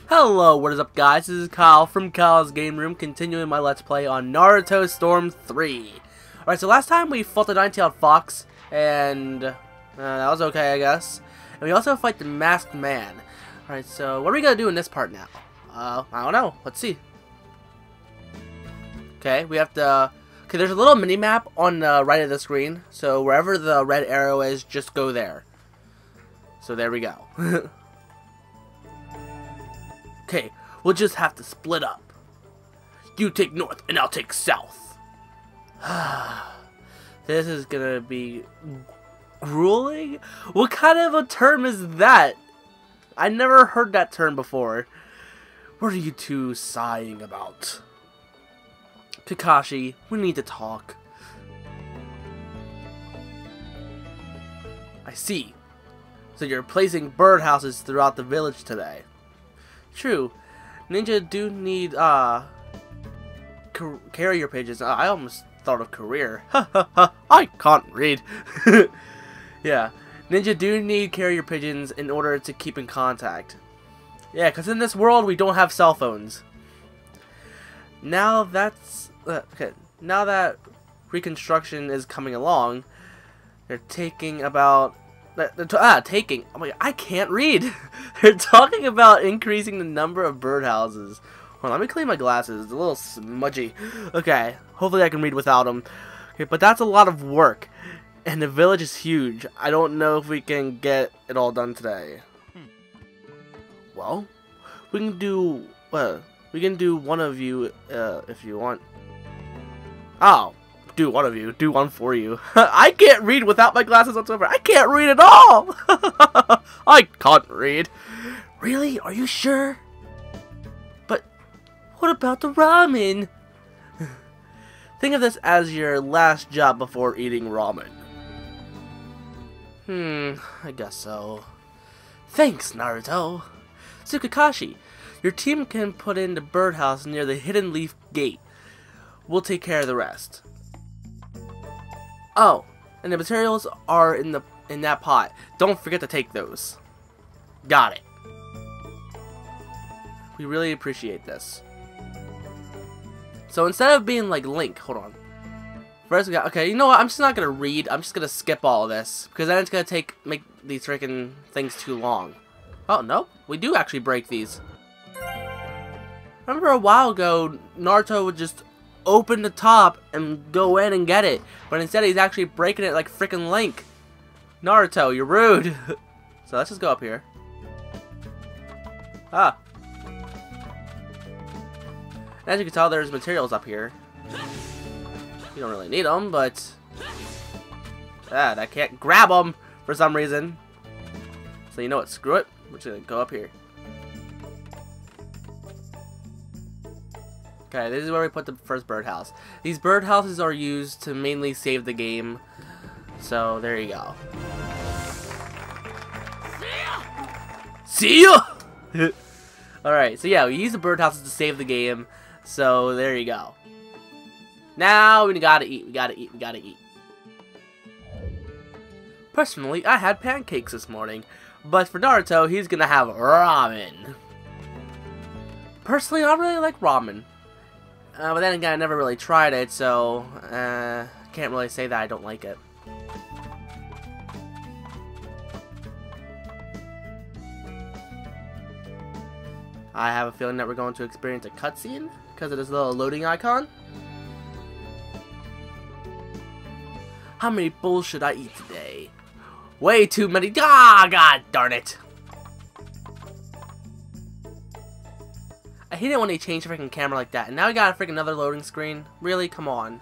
Hello, what is up guys? This is Kyle from Kyle's Game Room, continuing my Let's Play on Naruto Storm 3. Alright, so last time we fought the nine-tailed fox, and that was okay, I guess. And we also fight the masked man. Alright, so what are we gonna do in this part now? I don't know. Let's see. Okay, we have to... Okay, there's a little mini-map on the right of the screen, so wherever the red arrow is, just go there. So there we go. Okay, we'll just have to split up. You take north and I'll take south. This is gonna be grueling? What kind of a term is that? I never heard that term before. What are you two sighing about? Kakashi, we need to talk. I see. So you're placing birdhouses throughout the village today. True. Ninja do need, carrier pages. I almost thought of career. I can't read. Yeah. Ninja do need carrier pigeons in order to keep in contact. Yeah, because in this world we don't have cell phones. Now that's... okay. Now that reconstruction is coming along, they're taking about... taking. Oh my God, I can't read. They're talking about increasing the number of birdhouses. Hold on, let me clean my glasses. It's a little smudgy. Okay, hopefully I can read without them. Okay, but that's a lot of work, and the village is huge. I don't know if we can get it all done today. Well, we can do one of you if you want. Oh. Do one of you. Do one for you. I can't read without my glasses whatsoever. I can't read at all. I can't read. Really? Are you sure? But what about the ramen? Think of this as your last job before eating ramen. I guess so. Thanks, Naruto. So Kakashi, your team can put in the birdhouse near the hidden leaf gate. We'll take care of the rest. Oh, and the materials are in that pot. Don't forget to take those. Got it. We really appreciate this. So instead of being like Link, hold on. First we got, okay, you know what? I'm just not gonna read. I'm just gonna skip all of this because then it's gonna make these freaking things too long. Oh no, we do actually break these. Remember a while ago, Naruto would just open the top and go in and get it, but instead he's actually breaking it like freaking Link. Naruto, you're rude. So let's just go up here. Ah. As you can tell, there's materials up here. You don't really need them, but I can't grab them for some reason. So you know what? Screw it. We're just gonna go up here. Okay, this is where we put the first birdhouse. These birdhouses are used to mainly save the game. So, there you go. See ya! Alright, so yeah, we use the birdhouses to save the game. So, there you go. Now, we gotta eat, we gotta eat, we gotta eat. Personally, I had pancakes this morning. But for Naruto, he's gonna have ramen. Personally, I don't really like ramen. But then again, I never really tried it, so can't really say that I don't like it. I have a feeling that we're going to experience a cutscene because of this little loading icon. How many bowls should I eat today? Way too many. Ah, God darn it. I hate it when they change the freaking camera like that. And now we got a freaking another loading screen. Really? Come on.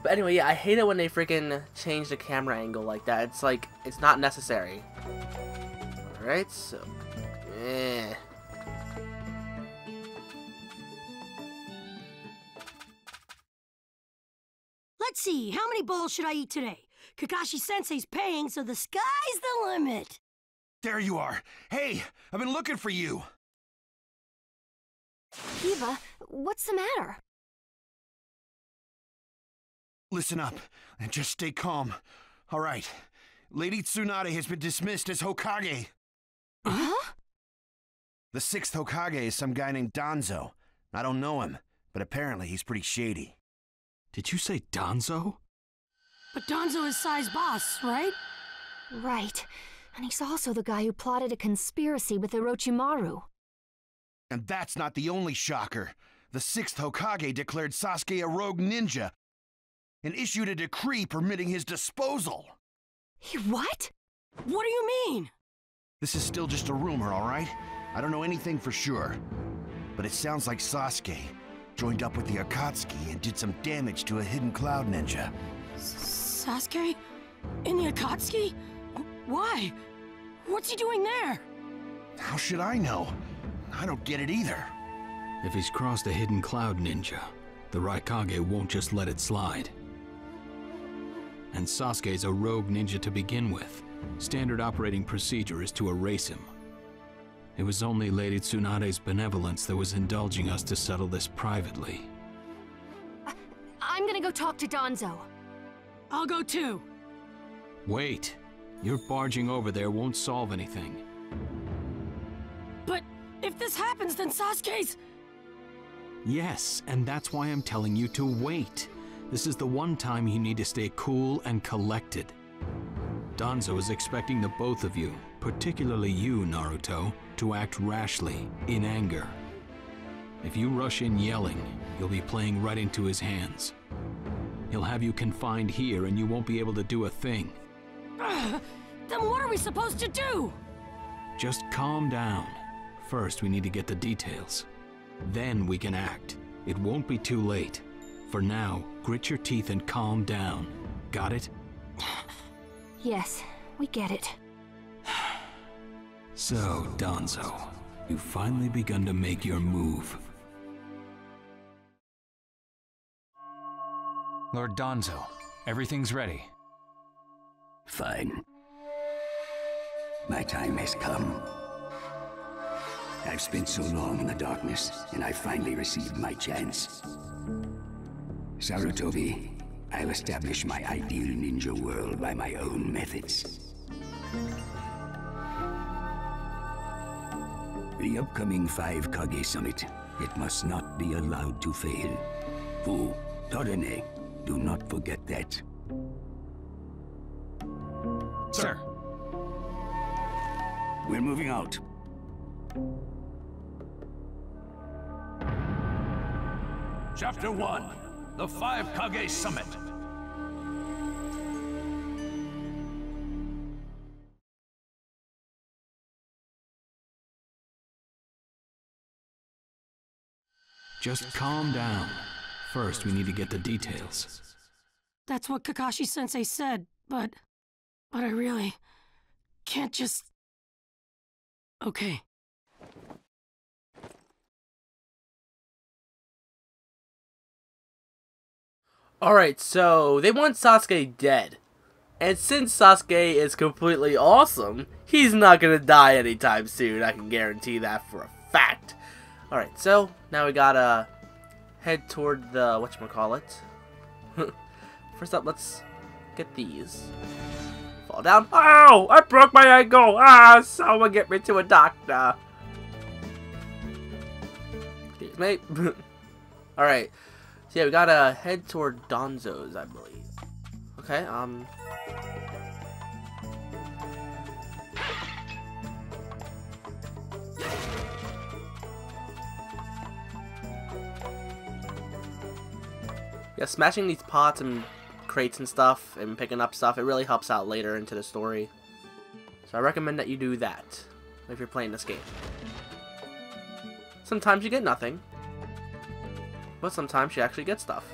But anyway, yeah, I hate it when they freaking change the camera angle like that. It's like, it's not necessary. Alright, so... Let's see, how many bowls should I eat today? Kakashi-sensei's paying, so the sky's the limit. There you are. Hey, I've been looking for you. Kiba, what's the matter? Listen up, and just stay calm. All right. Lady Tsunade has been dismissed as Hokage. Huh? The 6th Hokage is some guy named Danzo. I don't know him, but apparently he's pretty shady. Did you say Danzo? But Danzo is Sai's boss, right? Right. And he's also the guy who plotted a conspiracy with Orochimaru. And that's not the only shocker. The 6th Hokage declared Sasuke a rogue ninja and issued a decree permitting his disposal. What? What do you mean? This is still just a rumor, all right? I don't know anything for sure. But it sounds like Sasuke joined up with the Akatsuki and did some damage to a hidden cloud ninja. Sasuke? In the Akatsuki? Why? What's he doing there? How should I know? I don't get it either. If he's crossed a hidden cloud ninja, the Raikage won't just let it slide. And Sasuke's a rogue ninja to begin with. Standard operating procedure is to erase him. It was only Lady Tsunade's benevolence that was indulging us to settle this privately. I'm gonna go talk to Danzo. I'll go too. Wait. Your barging over there won't solve anything. But if this happens, then Sasuke's... Yes, and that's why I'm telling you to wait. This is the one time you need to stay cool and collected. Danzo is expecting the both of you, particularly you, Naruto, to act rashly, in anger. If you rush in yelling, you'll be playing right into his hands. He'll have you confined here and you won't be able to do a thing. Then what are we supposed to do? Just calm down. First, we need to get the details. Then we can act. It won't be too late. For now, grit your teeth and calm down. Got it? Yes, we get it. So, Danzo, you've finally begun to make your move. Lord Danzo, everything's ready. Fine. My time has come. I've spent so long in the darkness, and I finally received my chance. Sarutobi, I'll establish my ideal ninja world by my own methods. The upcoming Five Kage Summit, it must not be allowed to fail. Fu, Torene, do not forget that. Sir. We're moving out. Chapter 1, the Five Kage Summit. Just calm down. First, we need to get the details. That's what Kakashi-sensei said, but I really can't just... Okay. Alright, so they want Sasuke dead. And since Sasuke is completely awesome, he's not gonna die anytime soon. I can guarantee that for a fact. Alright, so now we gotta head toward the whatchamacallit. First up, let's get these. Fall down. Ow! I broke my ankle! Ah! Someone get me to a doctor. Excuse me. Alright. So yeah, we gotta head toward Danzo's, I believe. Okay, yeah, smashing these pots and crates and stuff and picking up stuff, it really helps out later into the story. So I recommend that you do that if you're playing this game. Sometimes you get nothing, but sometimes you actually get stuff.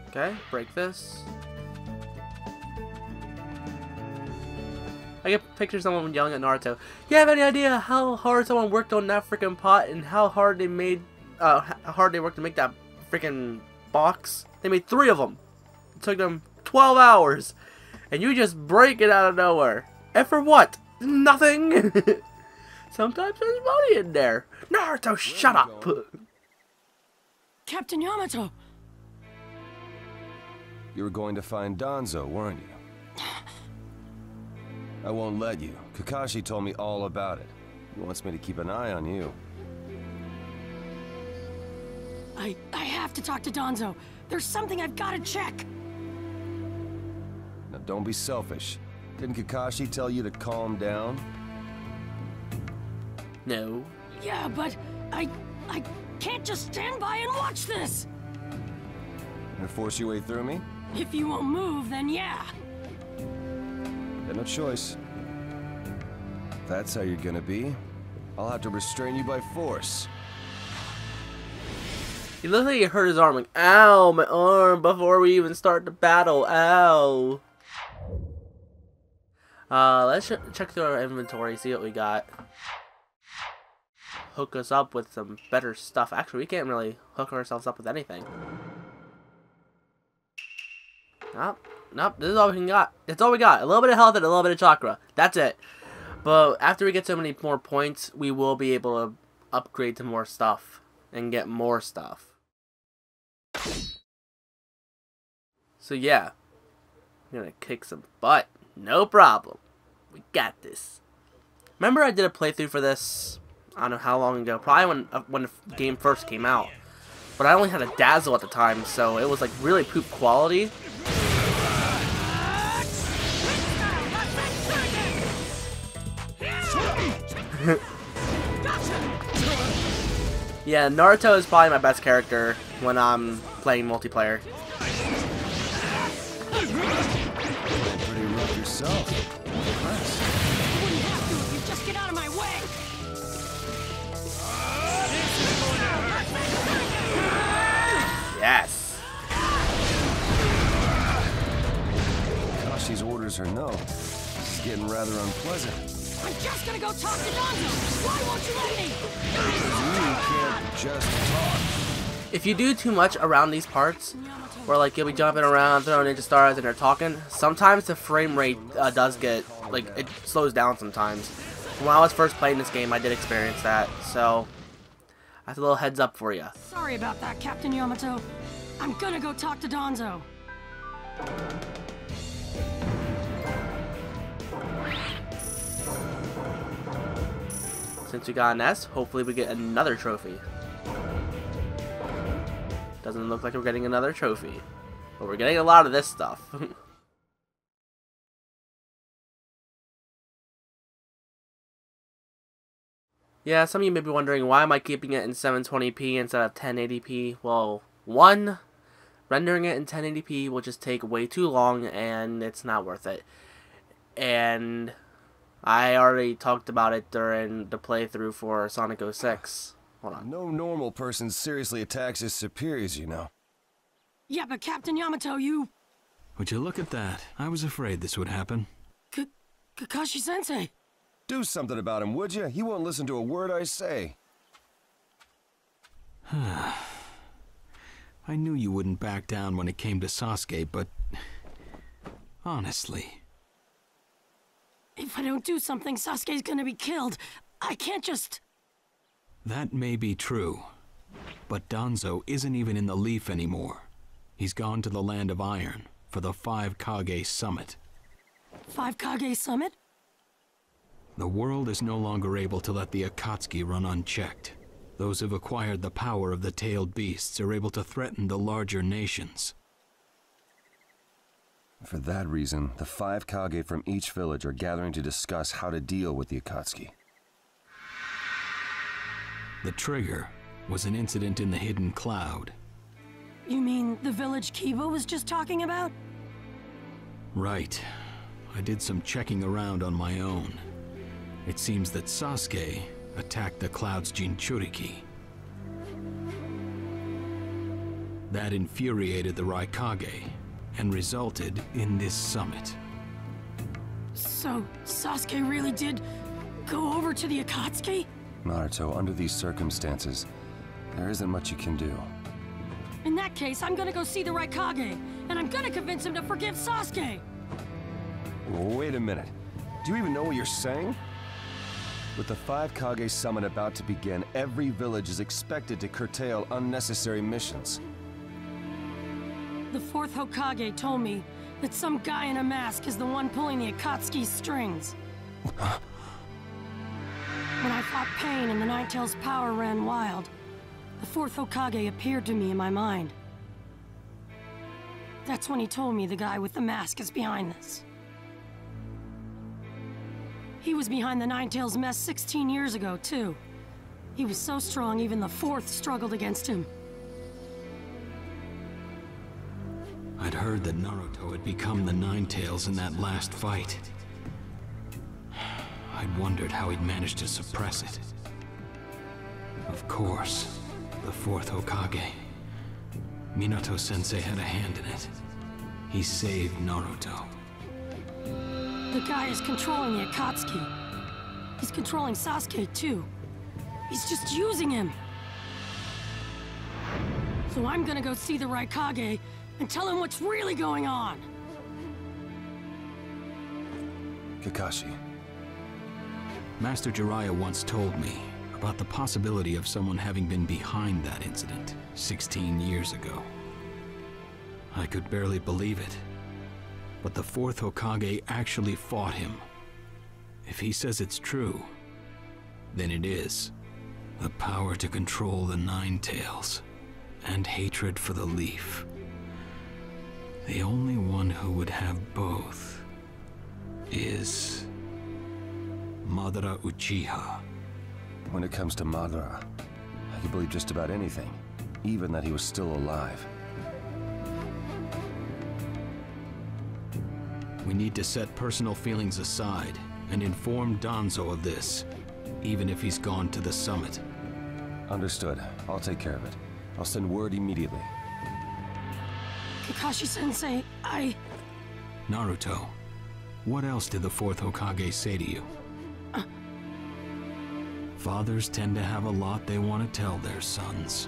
Okay, break this. I get pictures of someone yelling at Naruto. You have any idea how hard someone worked on that freaking pot and how hard they made, how hard they worked to make that freaking box? They made 3 of them. It took them 12 hours, and you just break it out of nowhere. And for what? Nothing. Sometimes there's money in there. Naruto, shut up. Captain Yamato! You were going to find Danzo, weren't you? I won't let you. Kakashi told me all about it. He wants me to keep an eye on you. I have to talk to Danzo. There's something I've got to check. Now don't be selfish. Didn't Kakashi tell you to calm down? No. Yeah, but I can't just stand by and watch this! Gonna force your way through me? If you won't move, then yeah. Got no choice. If that's how you're gonna be, I'll have to restrain you by force. He looks like he hurt his arm. Like, ow, my arm, before we even start the battle. Ow. Let's check through our inventory, see what we got. Hook us up with some better stuff. Actually, we can't really hook ourselves up with anything. Nope, this is all we got. It's all we got. A little bit of health and a little bit of chakra. That's it. But after we get so many more points, we will be able to upgrade to more stuff and get more stuff. So yeah, I'm gonna kick some butt. No problem. We got this. Remember I did a playthrough for this, I don't know how long ago, probably when the game first came out. But I only had a Dazzle at the time, so it was like really poop quality. Yeah, Naruto is probably my best character when I'm playing multiplayer. Pretty rough yourself. You wouldn't have to if you just get out of my way! Yes. Kashi's orders are no. This is getting rather unpleasant. I'm just gonna go talk to Danzo! Why won't you let me? You can't just talk. If you do too much around these parts, where like you'll be jumping around, throwing ninja stars, and they're talking, sometimes the frame rate does get, like, it slows down sometimes. When I was first playing this game, I did experience that, so that's a little heads up for you. Sorry about that, Captain Yamato. I'm gonna go talk to Danzo. Since we got an S, hopefully we get another trophy. Doesn't look like we're getting another trophy, but we're getting a lot of this stuff. Yeah, some of you may be wondering, why am I keeping it in 720p instead of 1080p? Well, one, rendering it in 1080p will just take way too long, and it's not worth it. And I already talked about it during the playthrough for Sonic 06. Hold on. No normal person seriously attacks his superiors, you know. Yeah, but Captain Yamato, you... Would you look at that? I was afraid this would happen. Kakashi-sensei. Do something about him, would you? He won't listen to a word I say. I knew you wouldn't back down when it came to Sasuke, but... honestly... If I don't do something, Sasuke's gonna be killed. I can't just... That may be true, but Danzo isn't even in the Leaf anymore. He's gone to the Land of Iron for the Five Kage Summit. Five Kage Summit? The world is no longer able to let the Akatsuki run unchecked. Those who've acquired the power of the tailed beasts are able to threaten the larger nations. For that reason, the 5 Kage from each village are gathering to discuss how to deal with the Akatsuki. The trigger was an incident in the hidden cloud. You mean the village Kiba was just talking about? Right. I did some checking around on my own. It seems that Sasuke attacked the cloud's Jinchuriki. That infuriated the Raikage and resulted in this summit. So, Sasuke really did go over to the Akatsuki? Naruto, under these circumstances, there isn't much you can do. In that case, I'm gonna go see the Raikage, and I'm gonna convince him to forgive Sasuke! Wait a minute. Do you even know what you're saying? With the Five Kage Summit about to begin, every village is expected to curtail unnecessary missions. The fourth Hokage told me that some guy in a mask is the one pulling the Akatsuki's strings. When I fought Pain and the Ninetales' power ran wild, the fourth Hokage appeared to me in my mind. That's when he told me the guy with the mask is behind this. He was behind the Ninetales mess 16 years ago, too. He was so strong, even the fourth struggled against him. I'd heard that Naruto had become the Ninetales in that last fight. I'd wondered how he'd managed to suppress it. Of course, the fourth Hokage. Minato-sensei had a hand in it. He saved Naruto. The guy is controlling the Akatsuki. He's controlling Sasuke, too. He's just using him. So I'm gonna go see the Raikage and tell him what's really going on. Kakashi. Master Jiraiya once told me about the possibility of someone having been behind that incident 16 years ago. I could barely believe it. But the fourth Hokage actually fought him. If he says it's true, then it is. The power to control the Ninetales, and hatred for the Leaf. The only one who would have both is Madara Uchiha. When it comes to Madara, I can believe just about anything, even that he was still alive. We need to set personal feelings aside and inform Danzo of this, even if he's gone to the summit. Understood. I'll take care of it. I'll send word immediately. Kakashi-sensei, Naruto, what else did the fourth Hokage say to you? Fathers tend to have a lot they want to tell their sons.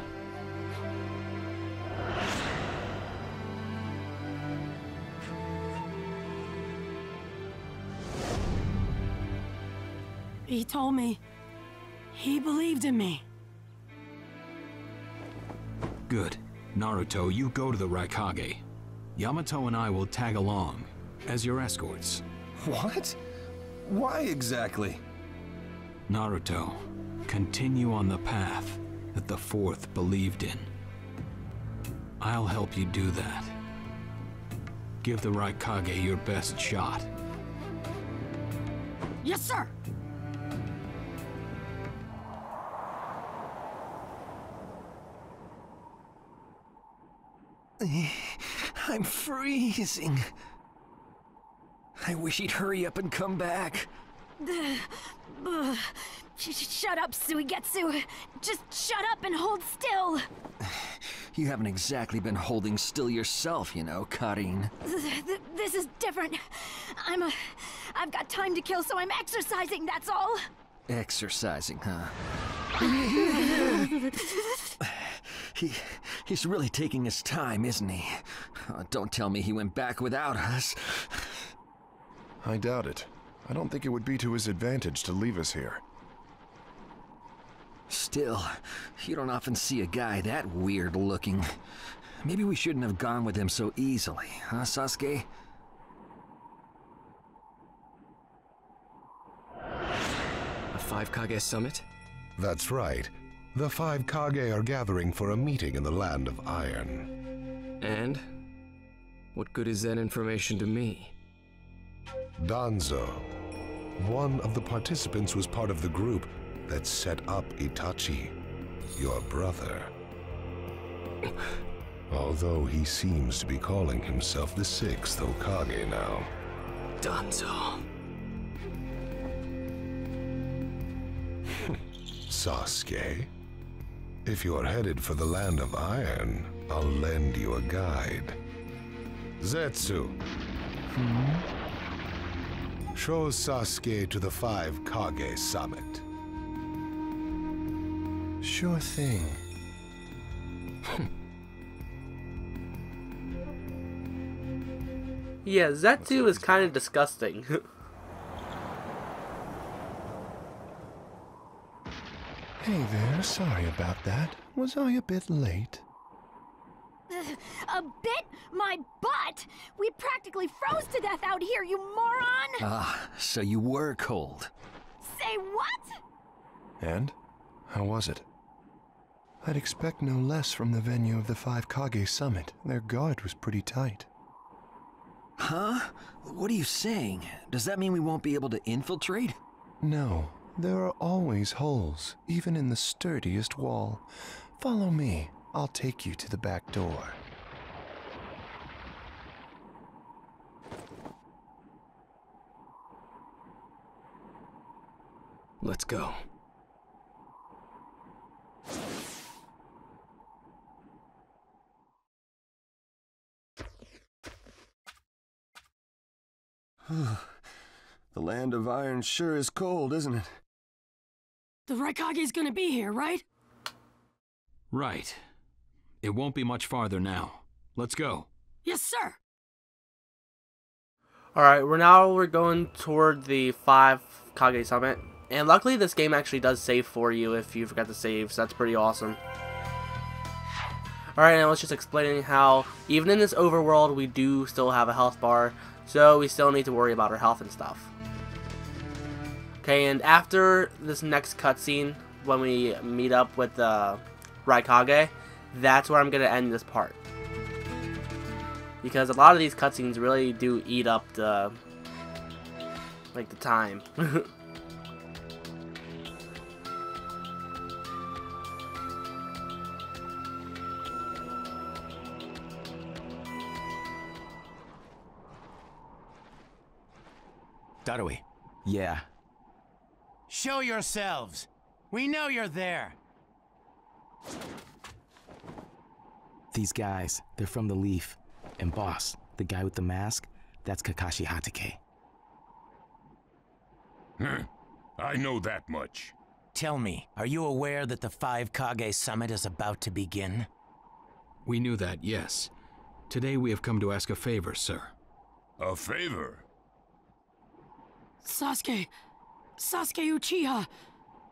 He told me he believed in me. Good. Naruto, you go to the Raikage. Yamato and I will tag along as your escorts. What? Why exactly? Naruto, continue on the path that the fourth believed in. I'll help you do that. Give the Raikage your best shot. Yes, sir! I'm freezing. I wish he'd hurry up and come back. Shut up, Suigetsu. Just shut up and hold still. You haven't exactly been holding still yourself, you know, Karin. This is different. I've got time to kill, so I'm exercising, that's all. Exercising, huh? He's really taking his time, isn't he? Don't tell me he went back without us. I doubt it. I don't think it would be to his advantage to leave us here. Still, you don't often see a guy that weird looking. Maybe we shouldn't have gone with him so easily, huh, Sasuke? A Five Kage Summit? That's right. The Five Kage are gathering for a meeting in the Land of Iron. And? What good is that information to me? Danzo, one of the participants, was part of the group that set up Itachi, your brother. Although he seems to be calling himself the sixth Hokage now. Danzo. Sasuke, if you're headed for the Land of Iron, I'll lend you a guide. Zetsu. Show Sasuke to the Five Kage Summit. Sure thing. Yeah, Zetsu is kind of disgusting. Hey there, sorry about that. Was I a bit late? A bit? My butt! We practically froze to death out here, you moron! Ah, so you were cold. Say what? And? How was it? I'd expect no less from the venue of the Five Kage Summit. Their guard was pretty tight. Huh? What are you saying? Does that mean we won't be able to infiltrate? No, there are always holes, even in the sturdiest wall. Follow me. I'll take you to the back door. Let's go. The land of iron sure is cold, isn't it? The Raikage's gonna be here, right? Right. It won't be much farther now. Let's go. Yes, sir. Alright, we're going toward the Five Kage Summit. And luckily this game actually does save for you if you forgot to save, so that's pretty awesome. Alright, now let's just explain how, even in this overworld, we do still have a health bar, so we still need to worry about our health and stuff. Okay, and after this next cutscene, when we meet up with Raikage, that's where I'm going to end this part. Because a lot of these cutscenes really do eat up the time. Darui. Yeah. Show yourselves. We know you're there. These guys, they're from the Leaf. And boss, the guy with the mask, that's Kakashi Hatake. I know that much. Tell me, are you aware that the Five Kage Summit is about to begin? We knew that, yes. Today we have come to ask a favor, sir. A favor? Sasuke Uchiha,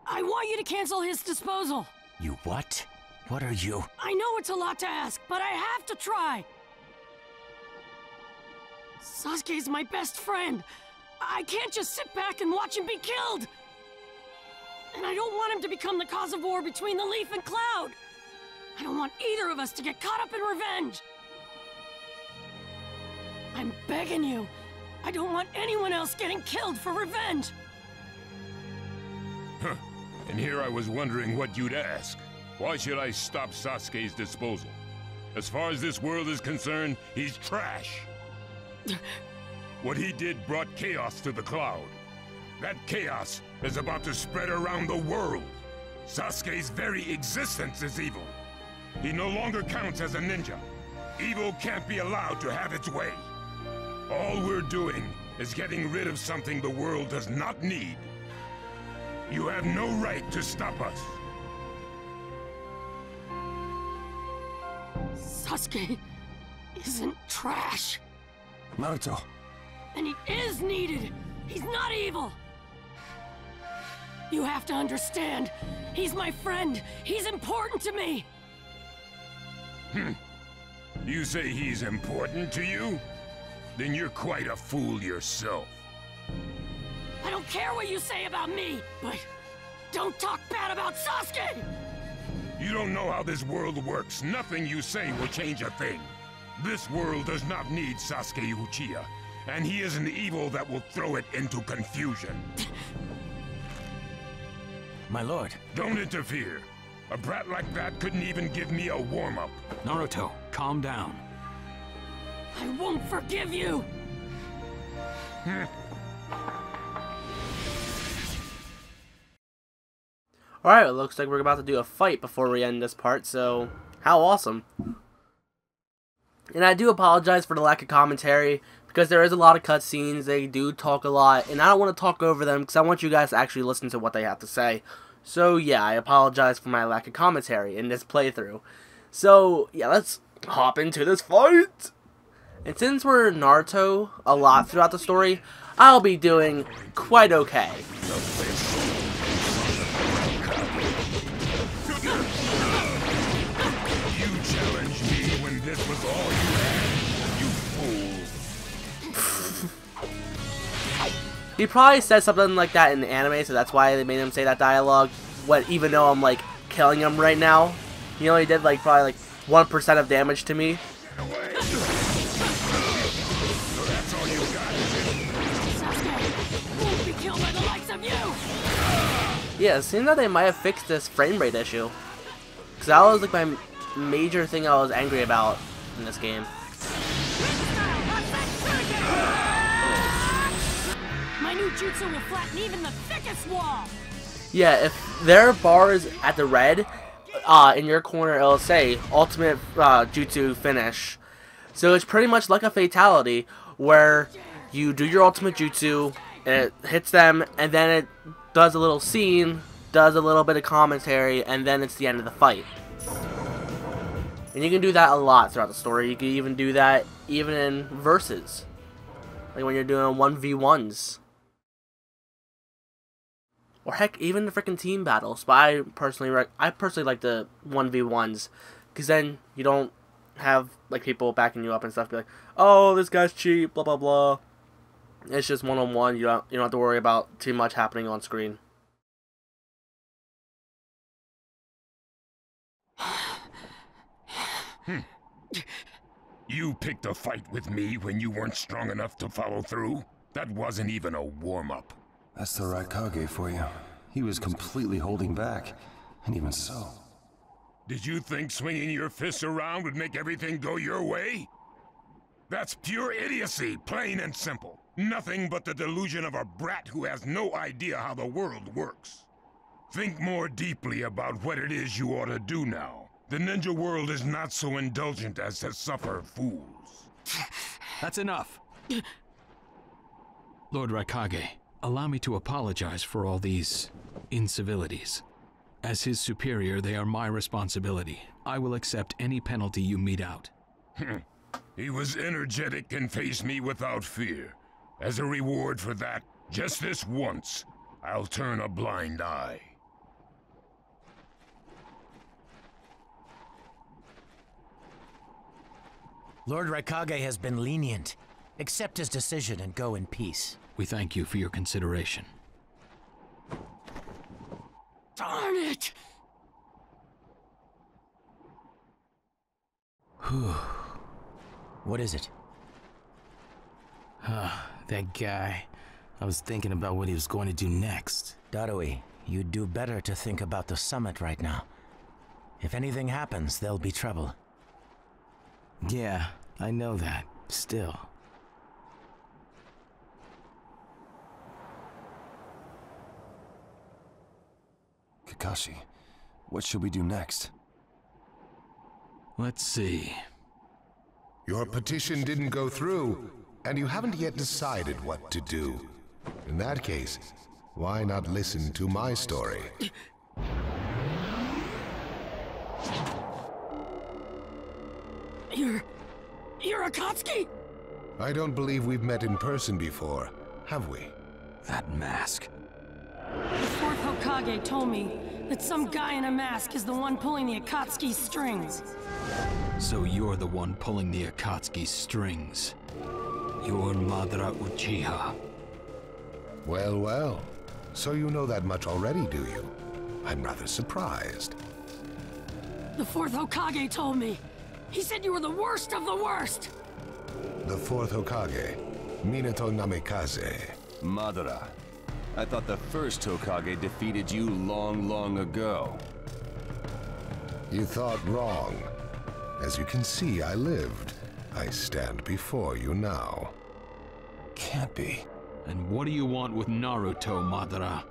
I want you to cancel his disposal. You what? What are you? I know it's a lot to ask, but I have to try. Sasuke's my best friend. I can't just sit back and watch him be killed. And I don't want him to become the cause of war between the Leaf and Cloud. I don't want either of us to get caught up in revenge. I'm begging you. I don't want anyone else getting killed for revenge. Huh. And here I was wondering what you'd ask. Why should I stop Sasuke's disposal? As far as this world is concerned, he's trash. What he did brought chaos to the Cloud. That chaos is about to spread around the world. Sasuke's very existence is evil. He no longer counts as a ninja. Evil can't be allowed to have its way. All we're doing is getting rid of something the world does not need. You have no right to stop us. Sasuke isn't trash. Naruto. And he is needed. He's not evil. You have to understand. He's my friend. He's important to me. You say he's important to you? Then you're quite a fool yourself. I don't care what you say about me, but don't talk bad about Sasuke! You don't know how this world works. Nothing you say will change a thing. This world does not need Sasuke Uchiha, and he is an evil that will throw it into confusion. My lord. Don't interfere. A brat like that couldn't even give me a warm-up. Naruto, calm down. I won't forgive you! Alright, it looks like we're about to do a fight before we end this part, so how awesome. And I do apologize for the lack of commentary, because there is a lot of cutscenes, they do talk a lot, and I don't want to talk over them, because I want you guys to actually listen to what they have to say. So yeah, I apologize for my lack of commentary in this playthrough. So yeah, let's hop into this fight! And since we're Naruto a lot throughout the story, I'll be doing quite okay. this was all you had? You fool. He probably said something like that in the anime, so that's why they made him say that dialogue. Even though I'm like killing him right now, he only did like probably like 1% of damage to me. Yeah, it seems that they might have fixed this frame rate issue. Because that was like my major thing I was angry about in this game. My new jutsu will flatten even the thickest wall. Yeah, if there are bars at the red, in your corner it'll say ultimate jutsu finish. So it's pretty much like a fatality where you do your ultimate jutsu, and it hits them, and then it does a little scene, does a little bit of commentary, and then it's the end of the fight. And you can do that a lot throughout the story. You can even do that even in verses, like when you're doing 1v1s. Or heck, even the freaking team battles. But I personally like the 1v1s, because then you don't have like people backing you up and stuff. Be like, oh, this guy's cheap, blah blah blah. It's just one-on-one. You don't have to worry about too much happening on screen. You picked a fight with me when you weren't strong enough to follow through? That wasn't even a warm-up. That's the Raikage for you. He was completely holding back, and even so. Did you think swinging your fists around would make everything go your way? That's pure idiocy, plain and simple. Nothing but the delusion of a brat who has no idea how the world works. Think more deeply about what it is you ought to do now. The ninja world is not so indulgent as to suffer fools. That's enough. Lord Raikage, allow me to apologize for all these incivilities. As his superior, they are my responsibility. I will accept any penalty you mete out. He was energetic and faced me without fear. As a reward for that, just this once, I'll turn a blind eye. Lord Raikage has been lenient. Accept his decision and go in peace. We thank you for your consideration. Darn it! What is it? That guy. I was thinking about what he was going to do next. Darui, you'd do better to think about the summit right now. If anything happens, there'll be trouble. Yeah, I know that. Still. Kakashi, what should we do next? Let's see. Your petition didn't go through, and you haven't yet decided what to do. In that case, why not listen to my story? You're Akatsuki? I don't believe we've met in person before, have we? That mask. The fourth Hokage told me that some guy in a mask is the one pulling the Akatsuki's strings. So you're the one pulling the Akatsuki's strings. You're Madara Uchiha. Well, well. So you know that much already, do you? I'm rather surprised. The fourth Hokage told me. He said you were the worst of the worst. The fourth Hokage, Minato Namikaze. Madara. I thought the first Hokage defeated you long, long ago. You thought wrong. As you can see, I lived. I stand before you now. Can't be. And what do you want with Naruto, Madara?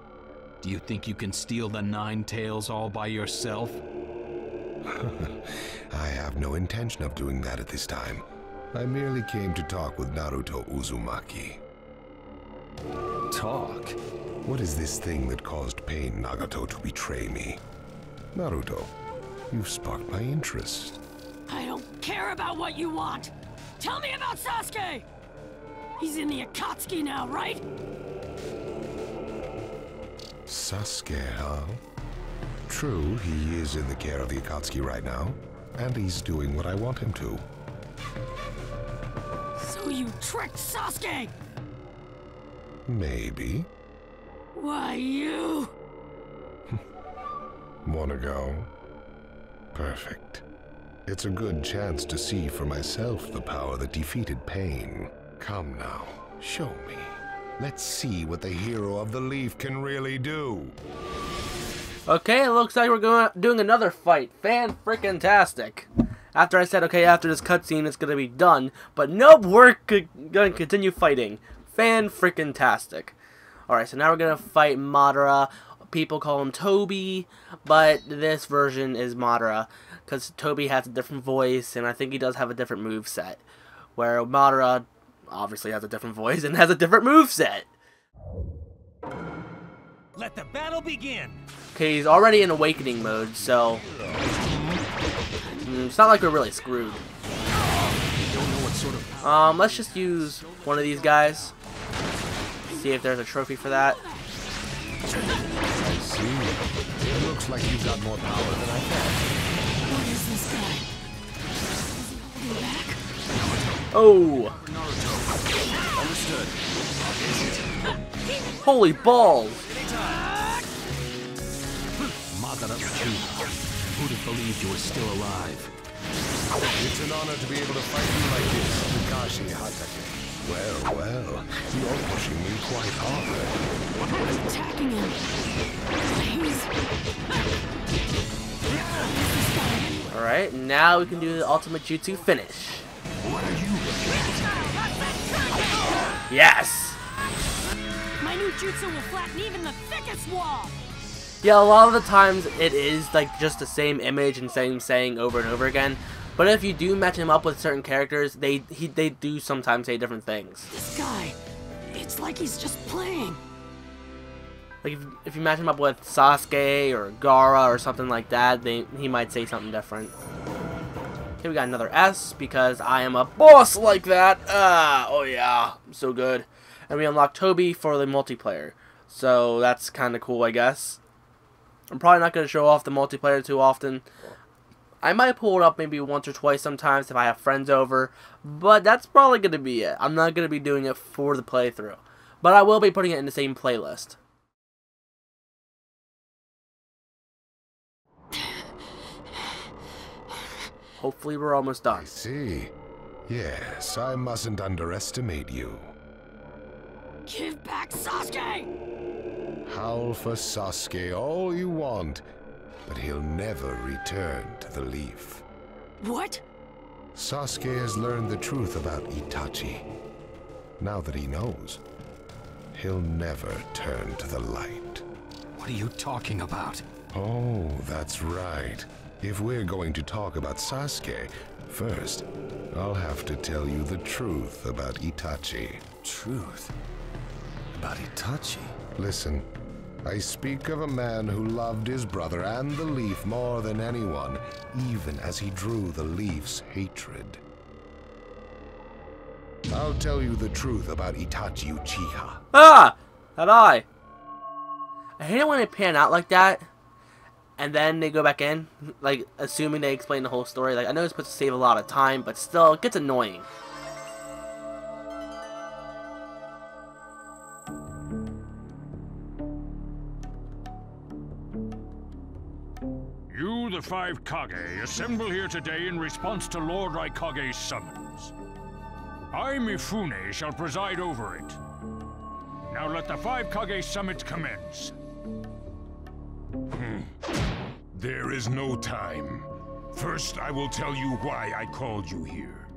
Do you think you can steal the Nine Tails all by yourself? I have no intention of doing that at this time. I merely came to talk with Naruto Uzumaki. Talk? What is this thing that caused Pain Nagato to betray me? Naruto, you've sparked my interest. I don't care about what you want. Tell me about Sasuke! He's in the Akatsuki now, right? Sasuke, huh? True, he is in the care of the Akatsuki right now. and he's doing what I want him to. So you tricked Sasuke! Maybe. Why, you... Wanna go? Perfect. It's a good chance to see for myself the power that defeated pain. Come now, show me. Let's see what the hero of the leaf can really do. Okay, it looks like we're doing another fight. Fan-frickin-tastic. After I said, okay, after this cutscene, it's gonna be done. But nope, we're gonna continue fighting. Fan-frickin-tastic. Alright, so now we're gonna fight Madara. People call him Toby, but this version is Madara. Because Toby has a different voice, and I think he does have a different moveset. Where Madara obviously has a different voice and has a different moveset. Let the battle begin! Okay, he's already in awakening mode, so it's not like we're really screwed. Let's just use one of these guys. See if there's a trophy for that. I see. It looks like you've got more power than I thought. What is this guy? Is he holding back? Oh! Understood. Holy balls! Madara, who'd have believed you were still alive? It's an honor to be able to fight you like this, Kakashi Hatake. Well, you're pushing me quite hard. I'm attacking him. Please. Alright, now we can do the ultimate jutsu finish. What are you looking at? Yes! My new jutsu will flatten even the thickest wall! Yeah, a lot of the times it is like just the same image and same saying over and over again. But if you do match him up with certain characters, they do sometimes say different things. This guy, it's like he's just playing. Like if you match him up with Sasuke or Gaara or something like that, he might say something different. Okay, we got another S because I am a boss like that. Oh yeah, I'm so good. And we unlock Toby for the multiplayer. So that's kind of cool, I guess. I'm probably not going to show off the multiplayer too often. I might pull it up maybe once or twice sometimes if I have friends over, but that's probably going to be it. I'm not going to be doing it for the playthrough, but I will be putting it in the same playlist. Hopefully we're almost done. I see. Yes, I mustn't underestimate you. Give back Sasuke! Howl for Sasuke all you want, but he'll never return to the leaf. What? Sasuke has learned the truth about Itachi. Now that he knows, he'll never turn to the light. What are you talking about? Oh, that's right. If we're going to talk about Sasuke, first, I'll have to tell you the truth about Itachi. Truth? About Itachi? Listen, I speak of a man who loved his brother and the leaf more than anyone, even as he drew the leaf's hatred. I'll tell you the truth about Itachi Uchiha. Ah! That eye! I hate it when they pan out like that, and then they go back in, like, assuming they explain the whole story. Like, I know it's supposed to save a lot of time, but still, it gets annoying. You, the Five Kage, assemble here today in response to Lord Raikage's summons. I, Mifune, shall preside over it. Now let the Five Kage Summit commence. There is no time. First, I will tell you why I called you here.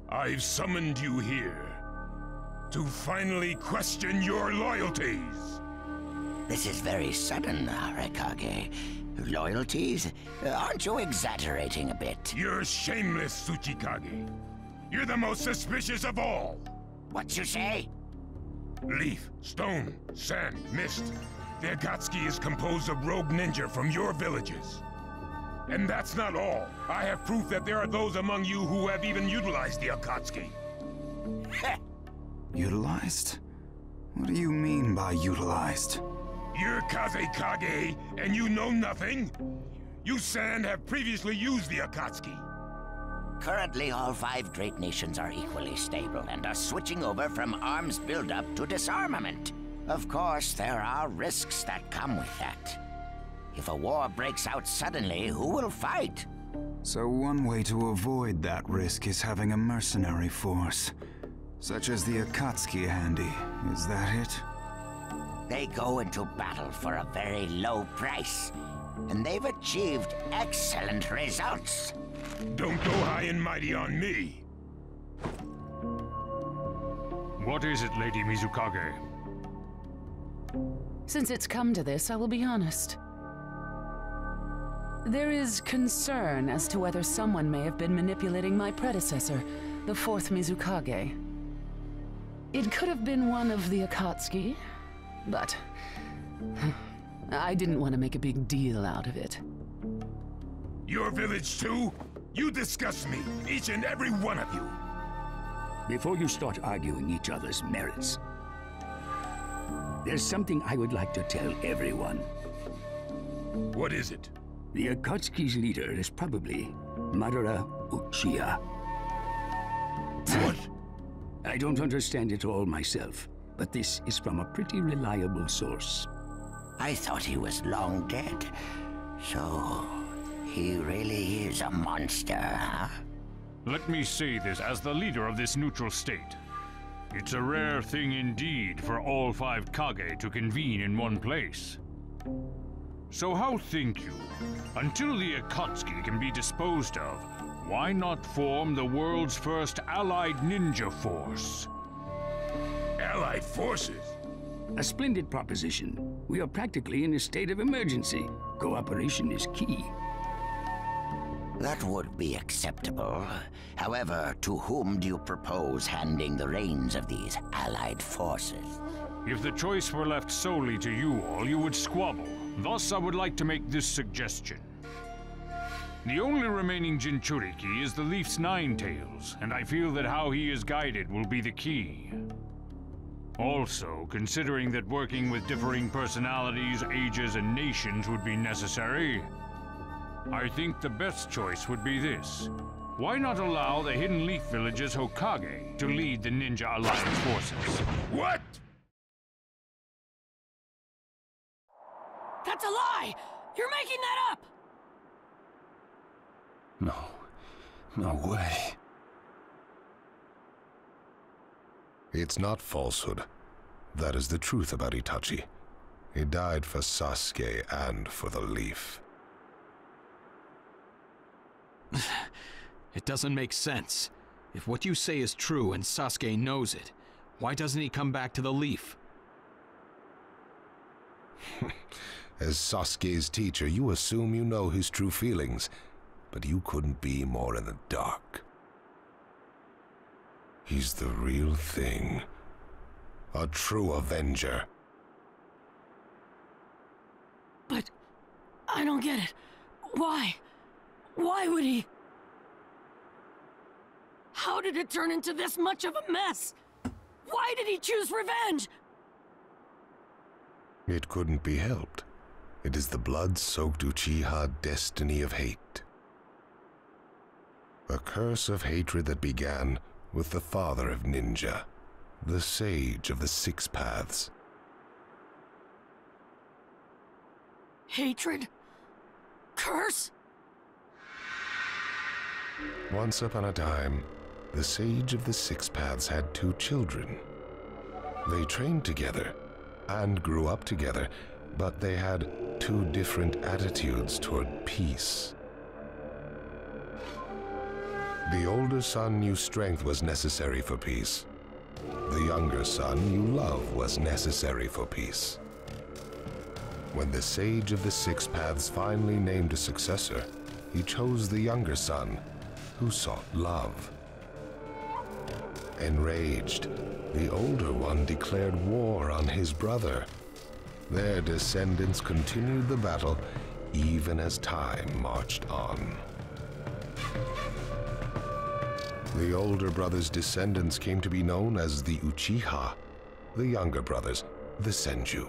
I've summoned you here to finally question your loyalties. This is very sudden, Raikage. Loyalties? Aren't you exaggerating a bit? You're shameless, Tsuchikage. You're the most suspicious of all. What you say? Leaf, stone, sand, mist. The Akatsuki is composed of rogue ninja from your villages. And that's not all. I have proof that there are those among you who have even utilized the Akatsuki. Utilized? What do you mean by utilized? You're Kazekage, and you know nothing? You Sand have previously used the Akatsuki. Currently, all 5 great nations are equally stable and are switching over from arms buildup to disarmament. Of course, there are risks that come with that. If a war breaks out suddenly, who will fight? So one way to avoid that risk is having a mercenary force, such as the Akatsuki handy. Is that it? They go into battle for a very low price, and they've achieved excellent results. Don't go high and mighty on me. What is it, Lady Mizukage? Since it's come to this, I will be honest. There is concern as to whether someone may have been manipulating my predecessor, the 4th Mizukage. It could have been one of the Akatsuki, but I didn't want to make a big deal out of it. Your village too? You disgust me, each and every one of you. Before you start arguing each other's merits, there's something I would like to tell everyone. What is it? The Akatsuki's leader is probably Madara Uchiha. What? I don't understand it all myself, but this is from a pretty reliable source. I thought he was long dead. So, he really is a monster, huh? Let me say this as the leader of this neutral state. It's a rare thing indeed for all 5 Kage to convene in one place. So how think you? Until the Akatsuki can be disposed of, why not form the world's first allied ninja force? Allied forces? A splendid proposition. We are practically in a state of emergency. Cooperation is key. That would be acceptable. However, to whom do you propose handing the reins of these allied forces? If the choice were left solely to you all, you would squabble. Thus, I would like to make this suggestion. The only remaining Jinchuriki is the Leaf's 9 tails, and I feel that how he is guided will be the key. Also, considering that working with differing personalities, ages, and nations would be necessary, I think the best choice would be this. Why not allow the Hidden Leaf Village's Hokage to lead the Ninja Alliance forces? What? That's a lie! You're making that up! No way. It's not falsehood. That is the truth about Itachi. He died for Sasuke and for the Leaf. It doesn't make sense. If what you say is true and Sasuke knows it, why doesn't he come back to the Leaf? As Sasuke's teacher, you assume you know his true feelings, but you couldn't be more in the dark. He's the real thing. A true Avenger. But I don't get it. Why? Why would he? How did it turn into this much of a mess? Why did he choose revenge? It couldn't be helped. It is the blood-soaked Uchiha destiny of hate. A curse of hatred that began with the father of ninja, the sage of the 6 paths. Hatred? Curse? Once upon a time, the sage of the 6 paths had 2 children. They trained together and grew up together, but they had 2 different attitudes toward peace. The older son knew strength was necessary for peace. The younger son knew love was necessary for peace. When the sage of the 6 paths finally named a successor, he chose the younger son, who sought love. Enraged, the older one declared war on his brother. Their descendants continued the battle even as time marched on. The older brother's descendants came to be known as the Uchiha, the younger brothers, the Senju.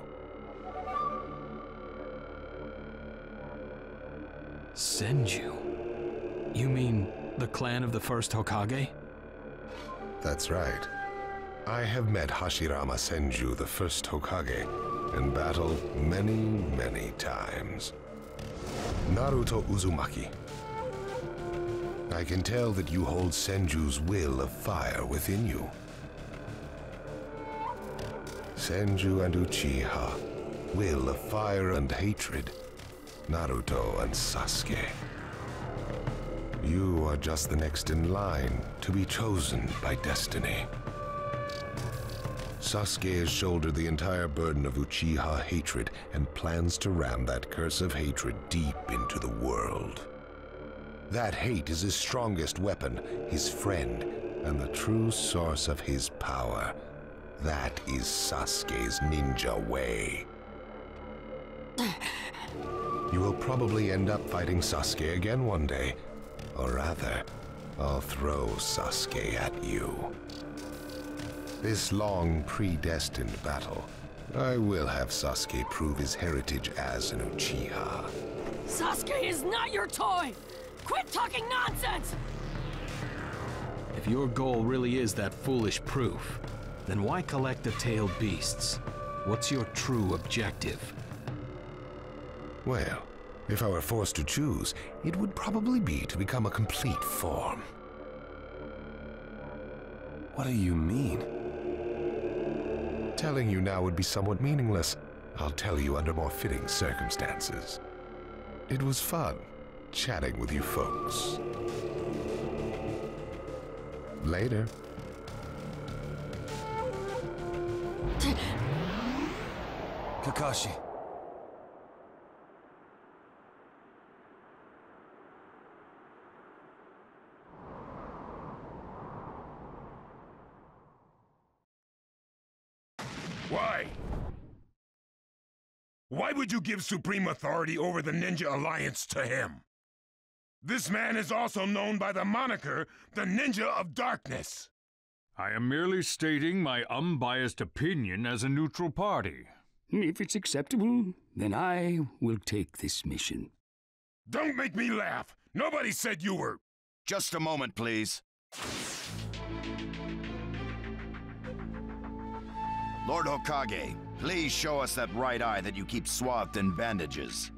Senju? You mean the clan of the first Hokage? That's right. I have met Hashirama Senju, the first Hokage, in battle many, many times. Naruto Uzumaki. I can tell that you hold Senju's will of fire within you. Senju and Uchiha, will of fire and hatred. Naruto and Sasuke. You are just the next in line to be chosen by destiny. Sasuke has shouldered the entire burden of Uchiha hatred and plans to ram that curse of hatred deep into the world. That hate is his strongest weapon, his friend, and the true source of his power. That is Sasuke's ninja way. You will probably end up fighting Sasuke again one day. Or rather, I'll throw Sasuke at you. This long, predestined battle, I will have Sasuke prove his heritage as an Uchiha. Sasuke is not your toy! Quit talking nonsense! If your goal really is that foolish proof, then why collect the tailed beasts? What's your true objective? Well, if I were forced to choose, it would probably be to become a complete form. What do you mean? Telling you now would be somewhat meaningless. I'll tell you under more fitting circumstances. It was fun chatting with you folks. Later. Kakashi. Why? Why would you give supreme authority over the Ninja Alliance to him? This man is also known by the moniker, the Ninja of Darkness. I am merely stating my unbiased opinion as a neutral party. If it's acceptable, then I will take this mission. Don't make me laugh! Nobody said you were... Just a moment, please. Lord Hokage, please show us that right eye that you keep swathed in bandages.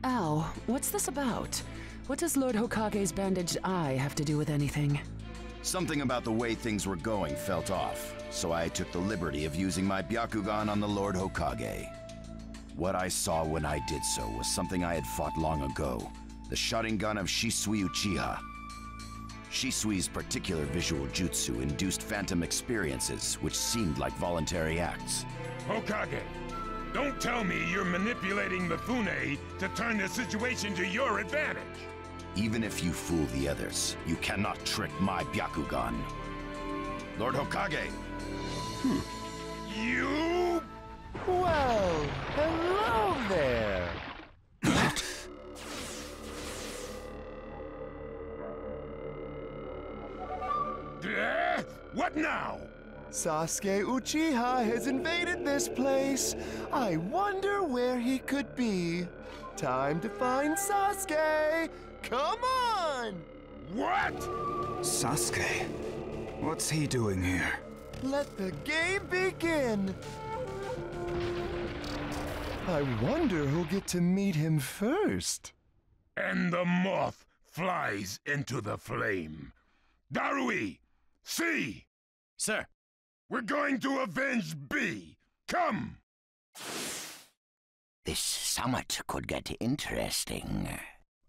Ow, what's this about? What does Lord Hokage's bandaged eye have to do with anything? Something about the way things were going felt off, so I took the liberty of using my Byakugan on the Lord Hokage. What I saw when I did so was something I had fought long ago, the Sharingan of Shisui Uchiha. Shisui's particular visual jutsu induced phantom experiences, which seemed like voluntary acts. Hokage, don't tell me you're manipulating Mifune to turn the situation to your advantage. Even if you fool the others, you cannot trick my Byakugan. Lord Hokage! You... Well, hello there! What now? Sasuke Uchiha has invaded this place. I wonder where he could be. Time to find Sasuke! Come on! What? Sasuke? What's he doing here? Let the game begin! I wonder who'll get to meet him first. And the moth flies into the flame. Darui! C! Sir! We're going to avenge B! Come! This summit could get interesting.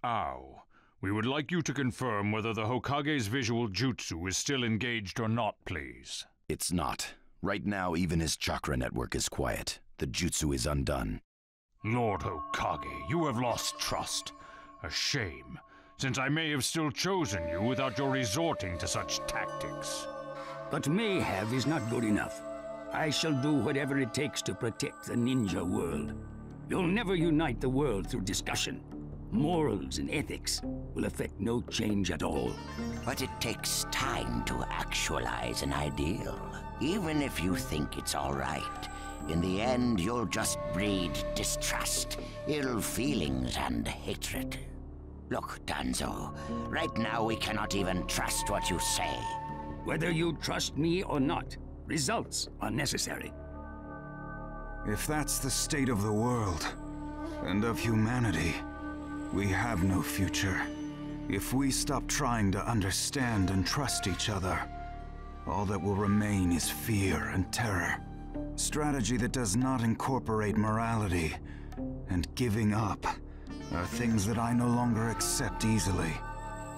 Ow. We would like you to confirm whether the Hokage's visual jutsu is still engaged or not, please. It's not. Right now, even his chakra network is quiet. The jutsu is undone. Lord Hokage, you have lost trust. A shame, since I may have still chosen you without your resorting to such tactics. But may have is not good enough. I shall do whatever it takes to protect the ninja world. You'll never unite the world through discussion. Morals and ethics will affect no change at all. But it takes time to actualize an ideal. Even if you think it's all right, in the end you'll just breed distrust, ill feelings, and hatred. Look, Danzo, right now we cannot even trust what you say. Whether you trust me or not, results are necessary. If that's the state of the world, and of humanity, we have no future. If we stop trying to understand and trust each other, all that will remain is fear and terror. Strategy that does not incorporate morality and giving up are things that I no longer accept easily.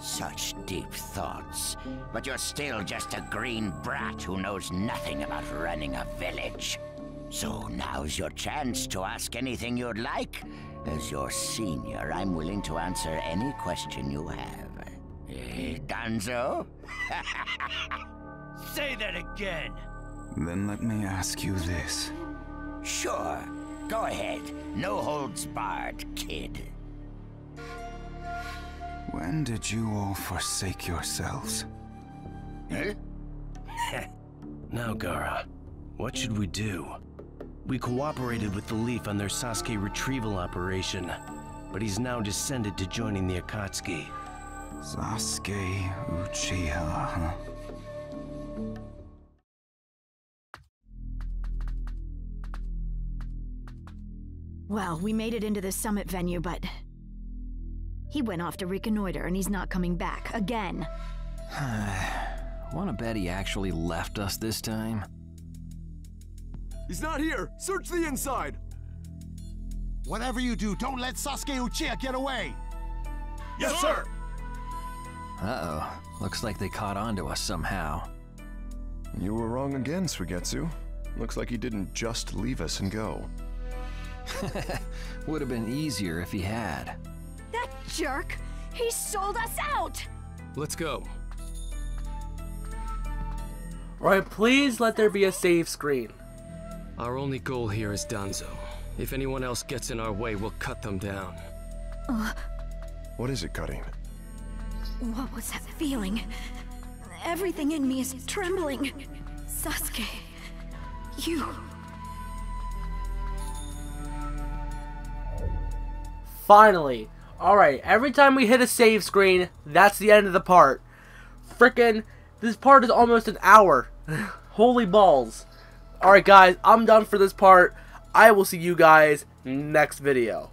Such deep thoughts, but you're still just a green brat who knows nothing about running a village. So now's your chance to ask anything you'd like. As your senior, I'm willing to answer any question you have. Danzo? Say that again! Then let me ask you this. Sure. Go ahead. No holds barred, kid. When did you all forsake yourselves? Now, Gaara, what should we do? We cooperated with the Leaf on their Sasuke retrieval operation, but he's now descended to joining the Akatsuki. Sasuke Uchiha, huh? Well, we made it into the summit venue, but he went off to reconnoiter and he's not coming back again. Wanna bet he actually left us this time? He's not here! Search the inside! Whatever you do, don't let Sasuke Uchiha get away! Yes, sir! Uh-oh. Looks like they caught on to us somehow. You were wrong again, Suigetsu. Looks like he didn't just leave us and go. Would have been easier if he had. That jerk! He sold us out! Let's go. Alright, please let there be a save screen. Our only goal here is Danzo. If anyone else gets in our way, we'll cut them down. What is it, Cutting? What was that feeling? Everything in me is trembling. Sasuke, you... Finally. Alright, every time we hit a save screen, that's the end of the part. Frickin', this part is almost an hour. Holy balls. Alright guys, I'm done for this part. I will see you guys next video.